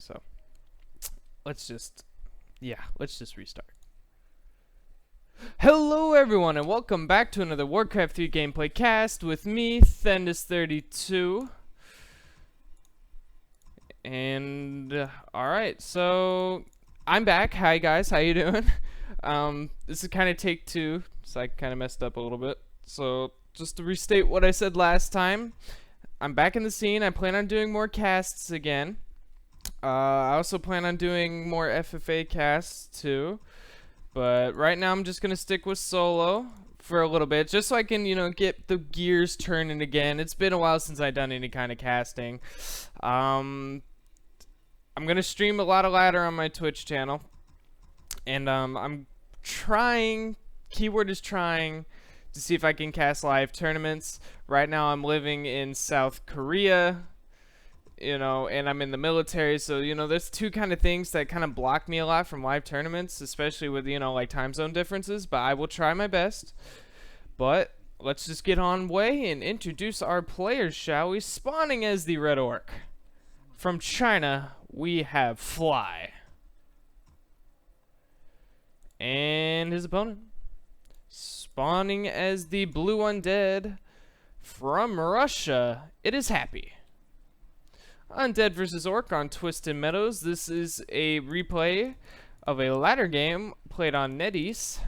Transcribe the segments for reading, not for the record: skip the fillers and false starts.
So let's just restart. Hello everyone and welcome back to another Warcraft 3 gameplay cast with me, Thendis32. And alright, so I'm back. Hi guys, how you doing? This is kind of take two, so I kind of messed up a little bit. So just to restate what I said last time, I'm back in the scene. I plan on doing more casts again. I also plan on doing more FFA casts too, but right now I'm just gonna stick with solo for a little bit, just so I can, get the gears turning again. It's been a while since I've done any kind of casting. I'm gonna stream a lot of ladder on my Twitch channel, and I'm trying. Keyword is trying to see if I can cast live tournaments. Right now I'm living in South Korea. And I'm in the military, so, there's two kind of things that kind of block me a lot from live tournaments, especially with, like time zone differences, but I will try my best. But let's just get on way and introduce our players, shall we? Spawning as the Red Orc. From China, we have Fly. And his opponent. Spawning as the Blue Undead. From Russia, it is Happy. Undead vs. Orc on Twisted Meadows. This is a replay of a ladder game played on NetEase.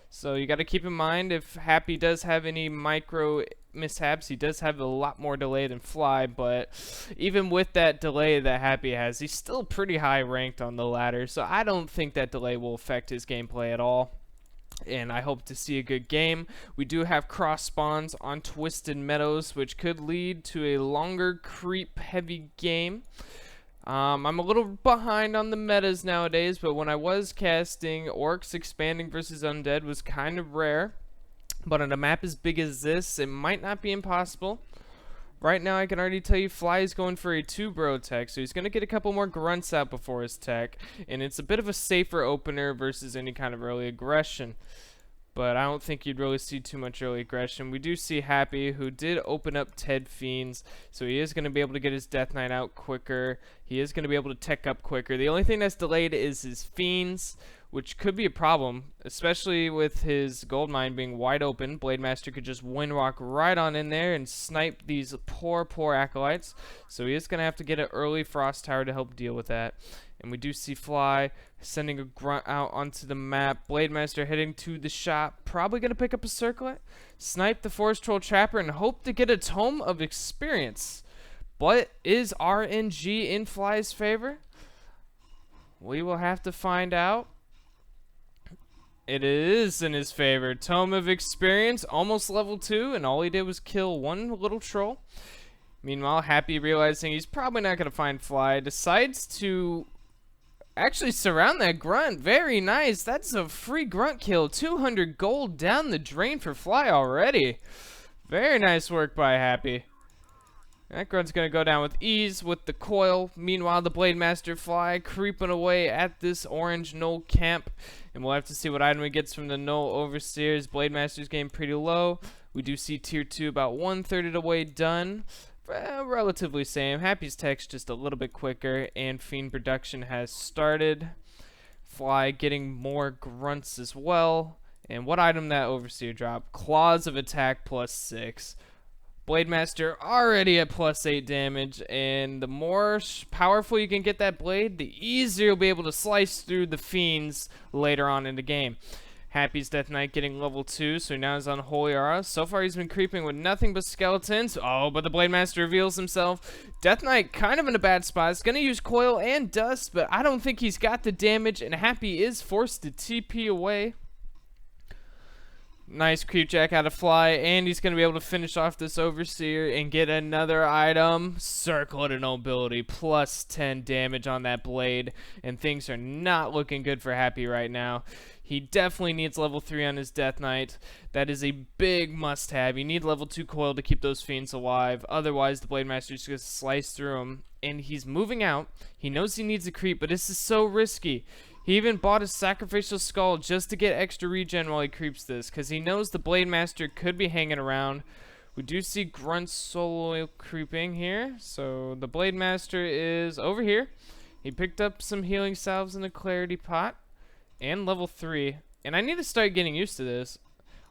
So you got to keep in mind, if Happy does have any micro mishaps, he does have a lot more delay than Fly, but even with that delay that Happy has, he's still pretty high ranked on the ladder, so I don't think that delay will affect his gameplay at all. And I hope to see a good game. We do have cross spawns on Twisted Meadows, which could lead to a longer creep heavy game. I'm a little behind on the metas nowadays, but when I was casting, orcs expanding versus undead was kind of rare. But on a map as big as this, it might not be impossible. Right now, I can already tell you Fly is going for a 2-bro tech, so he's going to get a couple more grunts out before his tech, and it's a bit of a safer opener versus any kind of early aggression. But I don't think you'd really see too much early aggression. We do see Happy, who did open up Ted Fiends, so he is going to be able to get his Death Knight out quicker. He is going to be able to tech up quicker. The only thing that's delayed is his Fiends, which could be a problem, especially with his gold mine being wide open. Blade Master could just windwalk right on in there and snipe these poor acolytes. So he is going to have to get an early frost tower to help deal with that. And we do see Fly sending a grunt out onto the map. Blade Master heading to the shop, probably going to pick up a circlet, snipe the Forest Troll Trapper, and hope to get a Tome of Experience. But is RNG in Fly's favor? We will have to find out. It is in his favor. Tome of Experience, almost level 2, and all he did was kill one little troll. Meanwhile, Happy, realizing he's probably not going to find Fly, decides to actually surround that grunt. Very nice. That's a free grunt kill. 200 gold down the drain for Fly already. Very nice work by Happy. That grunt's going to go down with ease with the coil. Meanwhile, the Blade Master Fly creeping away at this orange Knoll camp. And we'll have to see what item he gets from the Knoll Overseers. Blade Master's game pretty low. We do see tier 2 about 1/3 of the way done. Relatively same. Happy's tech's just a little bit quicker. And Fiend production has started. Fly getting more grunts as well. And what item that Overseer dropped? Claws of Attack +6. Blade Master already at +8 damage, and the more powerful you can get that blade, the easier you'll be able to slice through the fiends later on in the game. Happy's Death Knight getting level 2, so now he's on Holy Aura. So far he's been creeping with nothing but skeletons. Oh, but the Blade Master reveals himself. Death Knight kind of in a bad spot. He's going to use Coil and Dust, but I don't think he's got the damage, and Happy is forced to TP away. Nice creep jack out of Fly, and he's going to be able to finish off this Overseer and get another item. Circlet of Nobility, +10 damage on that blade, and things are not looking good for Happy right now. He definitely needs level 3 on his Death Knight. That is a big must-have. You need level 2 coil to keep those fiends alive. Otherwise, the Blade Master is going to slice through them, and he's moving out. He knows he needs a creep, but this is so risky. He even bought a sacrificial skull just to get extra regen while he creeps this, because he knows the Blade Master could be hanging around. We do see Grunt solo creeping here, so the Blade Master is over here. He picked up some healing salves in the clarity pot and level 3. And I need to start getting used to this.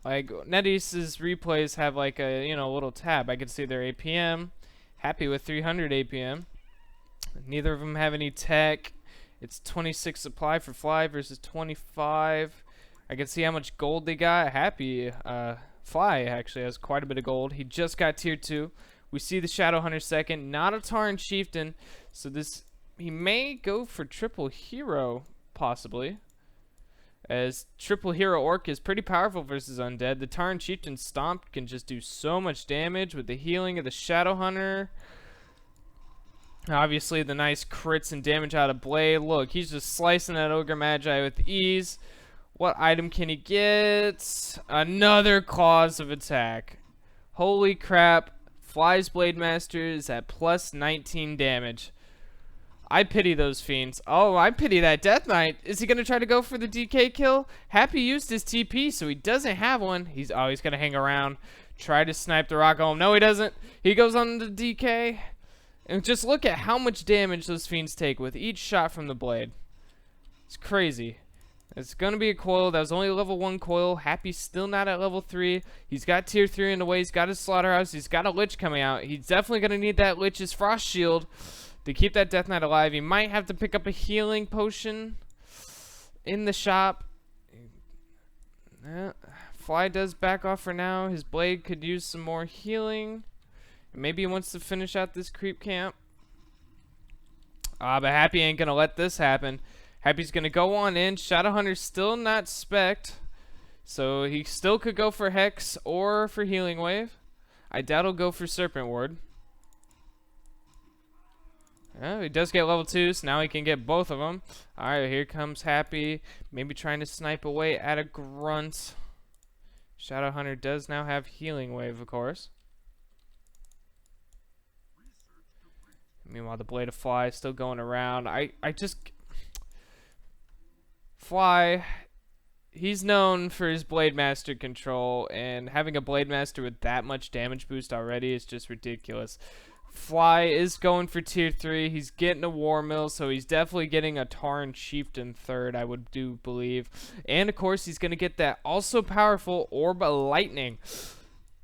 Like, NetEase's replays have like a, you know, little tab. I can see their APM. Happy with 300 APM. Neither of them have any tech. It's 26 supply for Fly versus 25. I can see how much gold they got. Happy, Fly actually has quite a bit of gold. He just got tier 2. We see the Shadow Hunter second, not a Tarn Chieftain. So this, he may go for triple hero, possibly. As triple hero orc is pretty powerful versus undead. The Tarn Chieftain Stomp can just do so much damage with the healing of the Shadow Hunter. Obviously the nice crits and damage out of Blade. Look, he's just slicing that Ogre Magi with ease. What item can he get? Another Claws of Attack. Holy crap. Fly's Blade Master is at plus 19 damage. I pity those fiends. Oh, I pity that Death Knight. Is he going to try to go for the DK kill? Happy used his TP, so he doesn't have one. He's going to hang around. Try to snipe the rock home. No, he doesn't. He goes on the DK. And just look at how much damage those fiends take with each shot from the blade. It's crazy. It's going to be a coil. That was only a level 1 coil. Happy's still not at level 3. He's got tier 3 in the way. He's got his slaughterhouse. He's got a Lich coming out. He's definitely going to need that Lich's Frost Shield to keep that Death Knight alive. He might have to pick up a healing potion in the shop. Fly does back off for now. His blade could use some more healing. Maybe he wants to finish out this creep camp. But Happy ain't going to let this happen. Happy's going to go on in. Shadowhunter's still not spec'd. So he still could go for Hex or for Healing Wave. I doubt he'll go for Serpent Ward. He does get level 2, so now he can get both of them. Alright, here comes Happy. Maybe trying to snipe away at a Grunt. Shadowhunter does now have Healing Wave, of course. Meanwhile, the Blade of Fly is still going around. I just... Fly, he's known for his Blade Master control, and having a Blade Master with that much damage boost already is just ridiculous. Fly is going for tier 3. He's getting a War Mill, so he's definitely getting a Tarn Chieftain third, I would do believe. And of course, he's going to get that also powerful Orb of Lightning,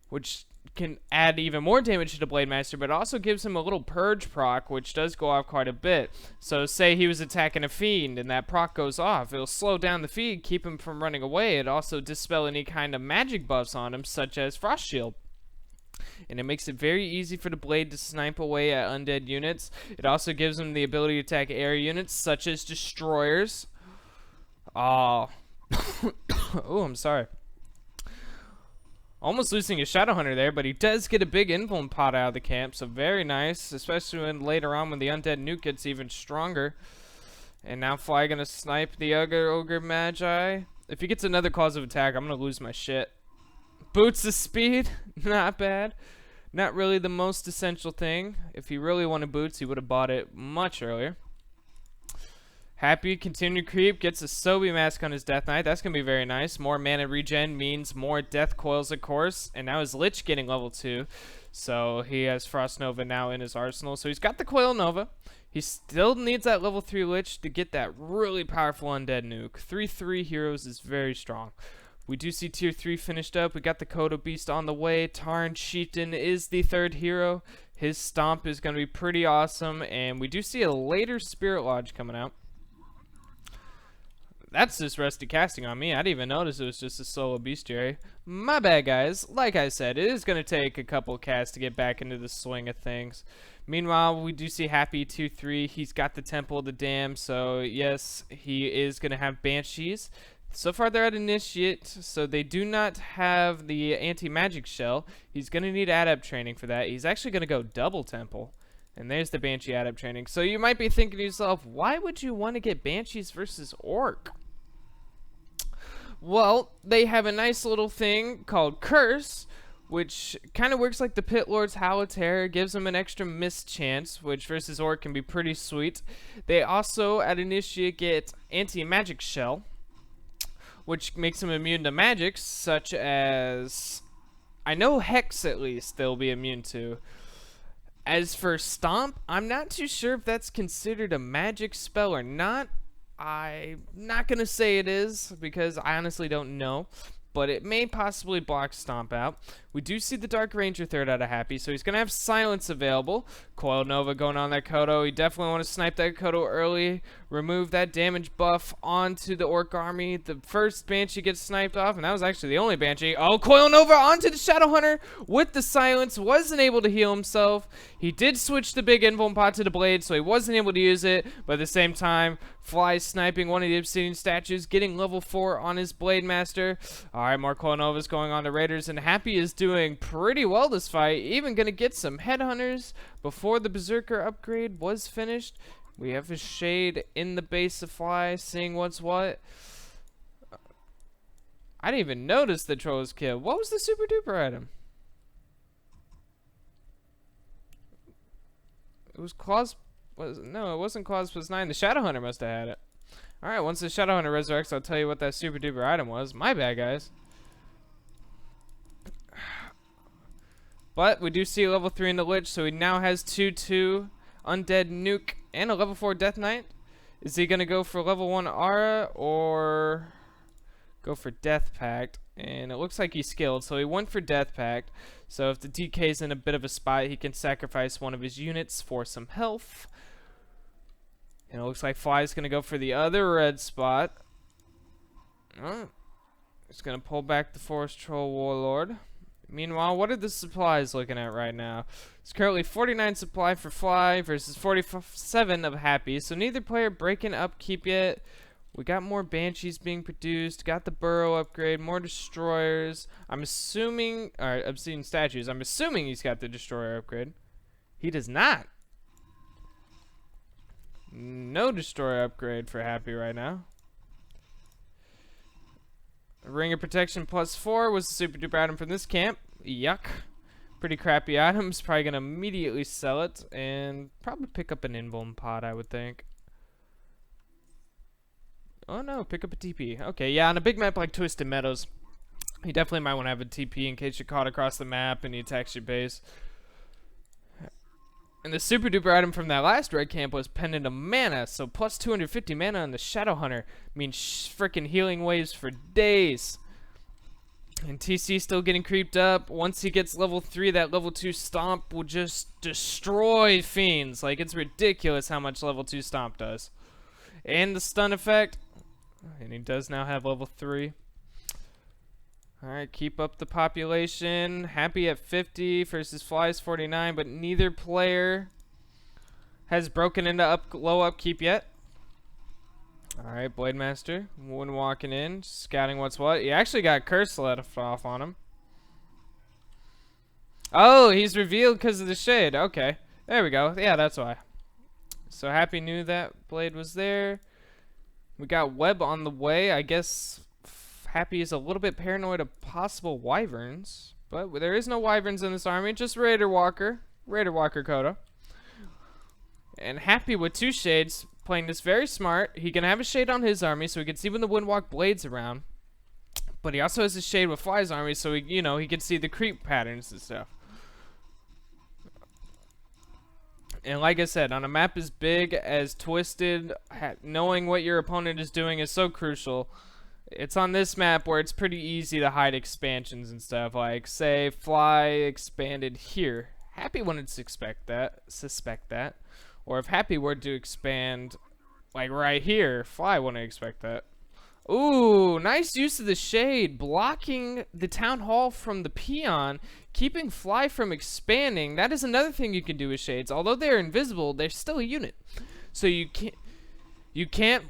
which can add even more damage to the Blade Master, but also gives him a little Purge proc, which does go off quite a bit. So say he was attacking a Fiend and that proc goes off, it'll slow down the Fiend, keep him from running away. It also dispel any kind of magic buffs on him, such as Frost Shield. And it makes it very easy for the Blade to snipe away at undead units. It also gives him the ability to attack air units, such as Destroyers. Oh, I'm sorry. Almost losing his Shadowhunter there, but he does get a big invuln pot out of the camp, so very nice, especially when later on when the undead nuke gets even stronger. And now Fly gonna snipe the Ogre Magi. If he gets another cause of attack, I'm gonna lose my shit. Boots of speed, not bad. Not really the most essential thing. If he really wanted boots, he would have bought it much earlier. Happy, continued creep, gets a Sobi Mask on his Death Knight. That's going to be very nice. More mana regen means more death coils, of course. And now his Lich getting level 2. So he has Frost Nova now in his arsenal. So he's got the Coil Nova. He still needs that level 3 Lich to get that really powerful undead nuke. 3/3 heroes is very strong. We do see tier 3 finished up. We got the Kodo Beast on the way. Tarn Chieftain is the 3rd hero. His Stomp is going to be pretty awesome. And we do see a later Spirit Lodge coming out. That's just Rusty casting on me. I didn't even notice it was just a solo bestiary. My bad, guys. Like I said, it is going to take a couple casts to get back into the swing of things. Meanwhile, we do see Happy 2/3. He's got the Temple of the Dam, so yes, he is going to have Banshees. So far, they're at Initiate, so they do not have the Anti-Magic Shell. He's going to need Adept training for that. He's actually going to go double Temple. And there's the Banshee Adept training. So you might be thinking to yourself, why would you want to get Banshees versus Orc? Well, they have a nice little thing called Curse, which kind of works like the Pit Lord's Howl of Terror, gives them an extra miss chance, which versus Orc can be pretty sweet. They also, at Initiate, get Anti-Magic Shell, which makes them immune to magic, such as... I know Hex, at least, they'll be immune to. As for Stomp, I'm not too sure if that's considered a magic spell or not. I'm not going to say it is because I honestly don't know. But it may possibly block Stomp out. We do see the Dark Ranger third out of Happy, so he's going to have Silence available. Coil Nova going on that Kodo. You definitely want to snipe that Kodo early. Remove that damage buff onto the Orc army. The first Banshee gets sniped off, and that was actually the only Banshee. Oh, Coil Nova onto the Shadow Hunter with the Silence. Wasn't able to heal himself. He did switch the big Invuln Pot to the Blade, so he wasn't able to use it. But at the same time, Fly sniping one of the Obsidian statues, getting level 4 on his Blade Master. Alright, more Coil Novas going on the Raiders, and Happy is doing pretty well this fight. Even going to get some Headhunters before the Berserker upgrade was finished. We have a Shade in the base of Fly, seeing what's what. I didn't even notice the Troll was killed. What was the super duper item? It was Claws. No, it wasn't Claws plus 9. The Shadow Hunter must have had it. Alright, once the Shadow Hunter resurrects, I'll tell you what that super duper item was. My bad, guys. But we do see level 3 in the Lich, so he now has 2/2 Undead Nuke and a level 4 Death Knight. Is he going to go for level 1 Aura or go for Death Pact? And it looks like he's skilled, so he went for Death Pact. So if the DK's in a bit of a spot, he can sacrifice one of his units for some health. And it looks like Fly's going to go for the other red spot. Oh, he's going to pull back the Forest Troll Warlord. Meanwhile, what are the supplies looking at right now? It's currently 49 supply for Fly versus 47 of Happy. So neither player breaking upkeep yet. We got more Banshees being produced. Got the Burrow upgrade. More Destroyers. I'm assuming... Alright, Obsidian Statues. I'm assuming he's got the Destroyer upgrade. He does not. No Destroyer upgrade for Happy right now. Ring of Protection +4 was the super duper item from this camp. Yuck. Pretty crappy items. Probably going to immediately sell it. And probably pick up an Invuln Pot, I would think. Oh no, pick up a TP. Okay, yeah, on a big map like Twisted Meadows, you definitely might want to have a TP in case you're caught across the map and he attacks your base. And the super duper item from that last red camp was Pendant of Mana, so plus 250 mana on the Shadow Hunter means freaking healing waves for days. And TC still getting creeped up. Once he gets level 3, that level 2 Stomp will just destroy Fiends. Like, it's ridiculous how much level 2 Stomp does. And the stun effect. And he does now have level 3. Alright, keep up the population. Happy at 50 versus Fly's 49, but neither player has broken into low upkeep yet. Alright, Blade Master. One walking in, scouting what's what. He actually got Curse let off on him. Oh, he's revealed because of the Shade. Okay, there we go. Yeah, that's why. So Happy knew that Blade was there. We got Web on the way. I guess Happy is a little bit paranoid of possible Wyverns. But there is no Wyverns in this army. Just Raider Walker. Raider Walker Kodo. And Happy with 2 Shades. Playing this very smart. He can have a Shade on his army so he can see when the Windwalk Blades around. But he also has a Shade with Fly's army so he, you know, he can see the creep patterns and stuff. And like I said, on a map as big as Twisted, knowing what your opponent is doing is so crucial. It's on this map where it's pretty easy to hide expansions and stuff. Like, say, Fly expanded here. Happy wouldn't suspect that. Or if Happy were to expand, like, right here, Fly wouldn't expect that. Ooh, nice use of the Shade. Blocking the Town Hall from the Peon. Keeping Fly from expanding. That is another thing you can do with Shades. Although they're invisible, they're still a unit. So you can't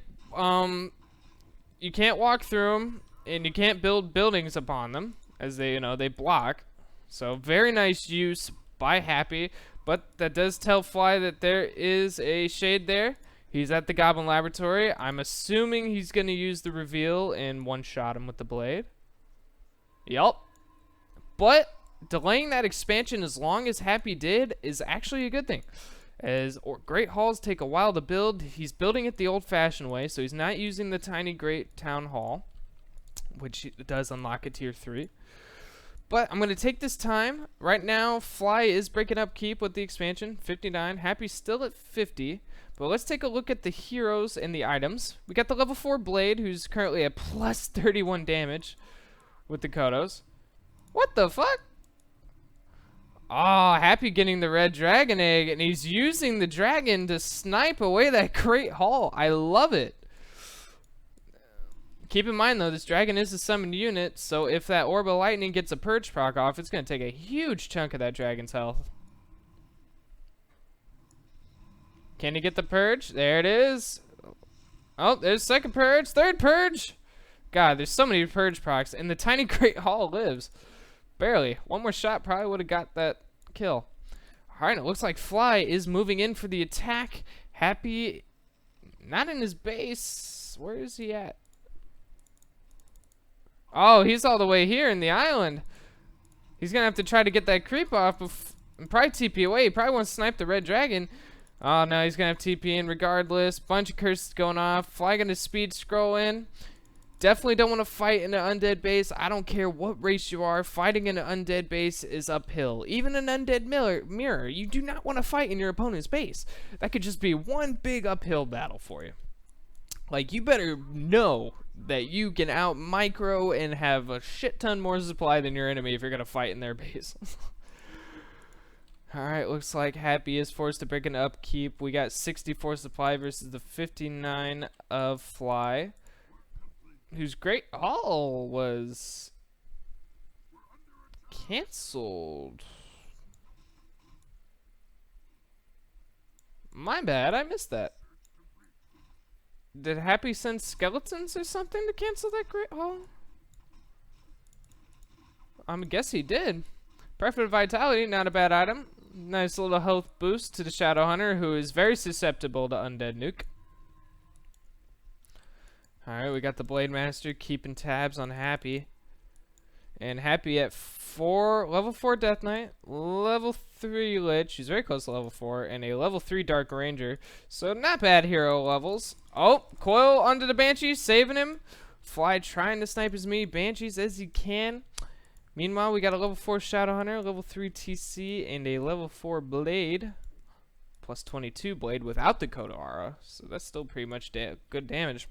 walk through them, and you can't build buildings upon them, as they, they block. So very nice use by Happy, but that does tell Fly that there is a Shade there. He's at the Goblin Laboratory. I'm assuming he's going to use the reveal and one-shot him with the blade. Yup. But delaying that expansion as long as Happy did is actually a good thing. As Great Halls take a while to build, he's building it the old-fashioned way, so he's not using the tiny Great Town Hall, which does unlock a tier 3. But I'm going to take this time. Right now, Fly is breaking up Keep with the expansion, 59. Happy's still at 50. But let's take a look at the heroes and the items. We got the level 4 Blade, who's currently at plus 31 damage with the Kodos. What the fuck? Oh, Happy getting the red dragon egg, and he's using the dragon to snipe away that Great Hall. I love it. Keep in mind, though, this dragon is a summoned unit, so if that Orb of Lightning gets a Purge proc off, it's going to take a huge chunk of that dragon's health. Can he get the Purge? There it is. Oh, there's second Purge, third Purge. God, there's so many Purge procs, and the tiny Great Hall lives. Barely. One more shot probably would have got that kill. Alright, it looks like Fly is moving in for the attack. Happy, not in his base. Where is he at? Oh, he's all the way here in the island. He's going to have to try to get that creep off and probably TP away. He probably wants to snipe the red dragon. Oh, no, he's going to have TP in regardless. Bunch of curses going off. Fly going to speed scroll in. Definitely don't want to fight in an undead base. I don't care what race you are. Fighting in an undead base is uphill. Even an undead mirror, you do not want to fight in your opponent's base. That could just be one big uphill battle for you. Like, you better know that you can out micro and have a shit ton more supply than your enemy if you're going to fight in their base. Alright, looks like Happy is forced to break an upkeep. We got 64 supply versus the 59 of Fly, whose Great Hall was canceled. My bad, I missed that. Did Happy send skeletons or something to cancel that Great Hall? I guess he did. Perfect Vitality, not a bad item. Nice little health boost to the Shadow Hunter, who is very susceptible to Undead Nuke. Alright, we got the Blade Master keeping tabs on Happy. And Happy at level 4 Death Knight, level 3 Lich, she's very close to level 4, and a level 3 Dark Ranger. So not bad hero levels. Oh, Coil onto the Banshee, saving him. Fly trying to snipe as many Banshees as he can. Meanwhile, we got a level 4 Shadow Hunter, level 3 TC, and a level 4 Blade. Plus 22 Blade without the Kodo Aura. So that's still pretty much good damage.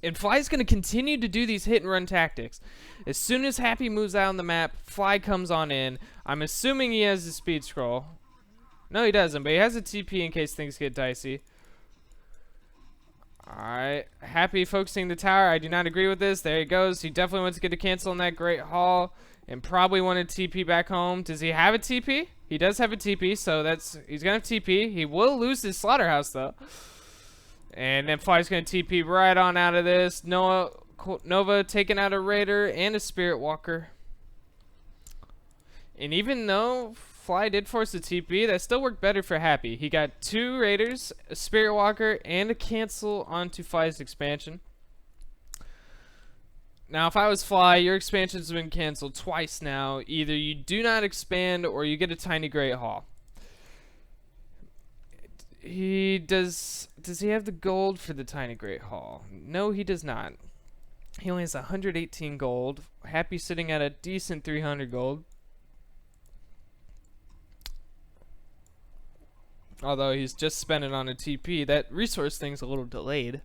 And Fly's going to continue to do these hit and run tactics. As soon as Happy moves out on the map, Fly comes on in. I'm assuming he has his speed scroll. No, he doesn't, but he has a TP in case things get dicey. Alright, Happy focusing the tower. I do not agree with this. There he goes. He definitely wants to get a cancel on that Great Hall and probably wanted TP back home. Does he have a TP? He does have a TP, so he's going to have TP. He will lose his slaughterhouse, though. And then Fly's going to TP right on out of this. Nova taking out a Raider and a Spirit Walker. And even though Fly did force a TP, that still worked better for Happy. He got 2 Raiders, a Spirit Walker, and a cancel onto Fly's expansion. Now, if I was Fly, your expansion's been canceled twice now. Either you do not expand or you get a tiny Great Hall. Does he have the gold for the tiny Great Hall? No, he does not. He only has 118 gold. Happy sitting at a decent 300 gold. Although he's just spending on a TP. That resource thing's a little delayed.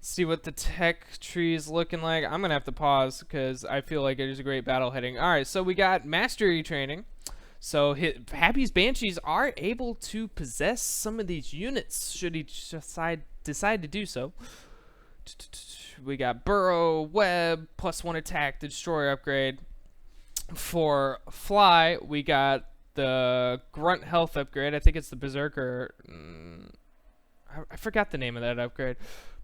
See what the tech tree is looking like. I'm going to have to pause because I feel like there's a great battle heading. Alright, so we got Mastery Training. So Happy's Banshees are able to possess some of these units should he decide to do so. We got Burrow, Web, +1 attack, the Destroyer upgrade. For Fly, we got the Grunt health upgrade. I think it's the Berserker. I forgot the name of that upgrade.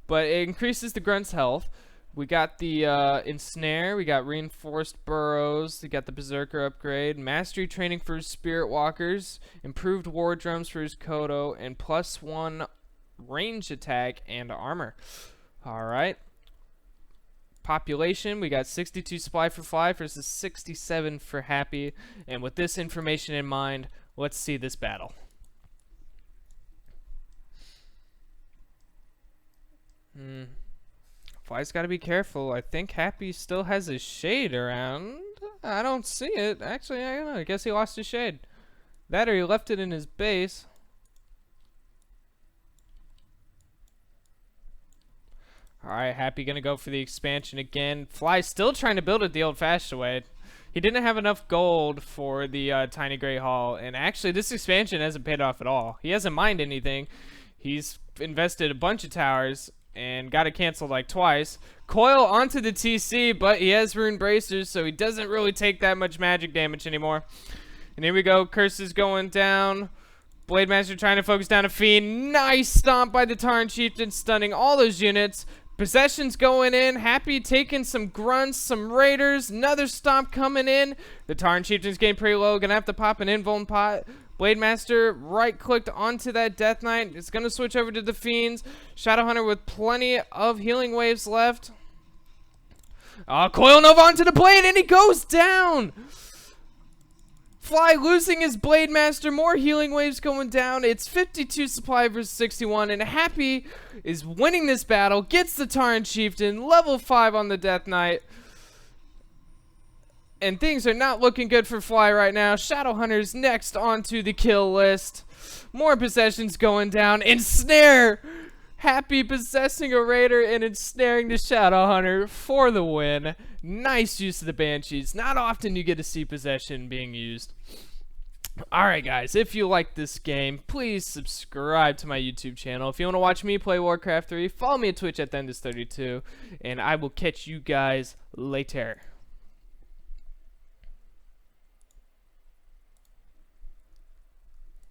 But it increases the Grunt's health. We got the Ensnare, we got Reinforced Burrows, we got the Berserker upgrade, Mastery Training for his Spirit Walkers, Improved War Drums for his Kodo, and +1 range attack and armor. Alright. Population, we got 62 supply for Fly versus 67 for Happy. And with this information in mind, let's see this battle. Fly's got to be careful. I think Happy still has his shade around. I don't see it. Actually, I don't know. I guess he lost his shade. That or he left it in his base. Alright, Happy gonna go for the expansion again. Fly still trying to build it the old-fashioned way. He didn't have enough gold for the Tiny Great Hall. And actually, this expansion hasn't paid off at all. He hasn't mined anything. He's invested a bunch of towers and got it canceled like twice. Coil onto the TC, but he has rune bracers, so he doesn't really take that much magic damage anymore. And here we go. Curse is going down. Blade Master trying to focus down a Fiend. Nice stomp by the Tarn Chieftain, stunning all those units. Possession's going in. Happy taking some grunts, some raiders. Another stomp coming in. The Tarn Chieftain's getting pretty low. Gonna have to pop an invuln pot. Blade Master right-clicked onto that Death Knight. It's gonna switch over to the Fiends. Shadowhunter with plenty of healing waves left. Coil Nova onto the Blade, and he goes down! Fly losing his Blade Master, more healing waves going down. It's 52 supply versus 61, and Happy is winning this battle. Gets the Tarn Chieftain, level 5 on the Death Knight. And things are not looking good for Fly right now. Shadowhunter's next onto the kill list. More possessions going down. Ensnare! Happy possessing a raider and ensnaring the Shadowhunter for the win. Nice use of the Banshees. Not often you get to see possession being used. Alright guys, if you like this game, please subscribe to my YouTube channel. If you want to watch me play Warcraft 3, follow me at Twitch at Thendis32, and I will catch you guys later.